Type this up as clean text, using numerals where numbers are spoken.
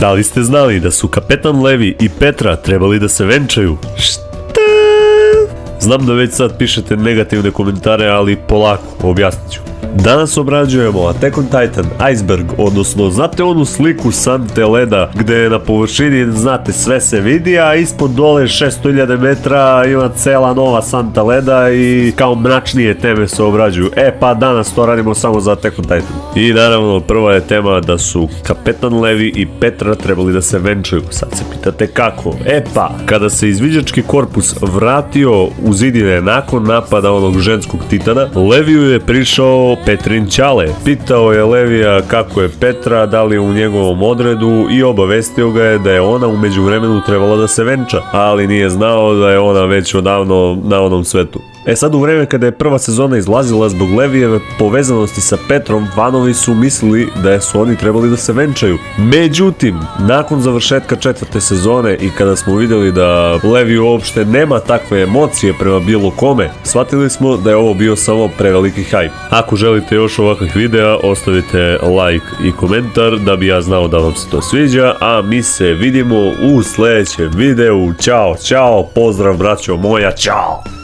Da li ste znali da su kapetan Levi i Petra trebali da se venčaju? Šta? Znam da već sad pišete negativne komentare, ali polako, objasnit ću. Danas obrađujemo Attack on Titan Iceberg, odnosno znate onu sliku sante leda gde je na površini, znate, sve se vidi, a ispod dole 600.000 metra ima cela nova santa leda i kao mračnije teme se obrađuju. Pa danas to radimo samo za Attack on Titan. I naravno prva je tema da su kapetan Levi i Petra trebali da se venčaju. Sad se pitate kako? Pa, kada se izviđački korpus vratio u zidine nakon napada onog ženskog titana, Leviju je prišao Petrin ćale. Pitao je Levija kako je Petra, da li je u njegovom odredu i obavestio ga je da je ona u međuvremenu trebala da se venča, ali nije znao da je ona već odavno na onom svetu. Sad u vreme kada je prva sezona izlazila, zbog Levijeve povezanosti sa Petrom, fanovi su mislili da su oni trebali da se venčaju. Međutim, nakon završetka četvrte sezone i kada smo vidjeli da Levi uopšte nema takve emocije prema bilo kome, shvatili smo da je ovo bio samo preveliki hype. Ako želite još ovakvih videa, ostavite like i komentar da bi ja znao da vam se to sviđa, a mi se vidimo u sljedećem videu. Ćao, ćao, pozdrav braćo moja, ćao!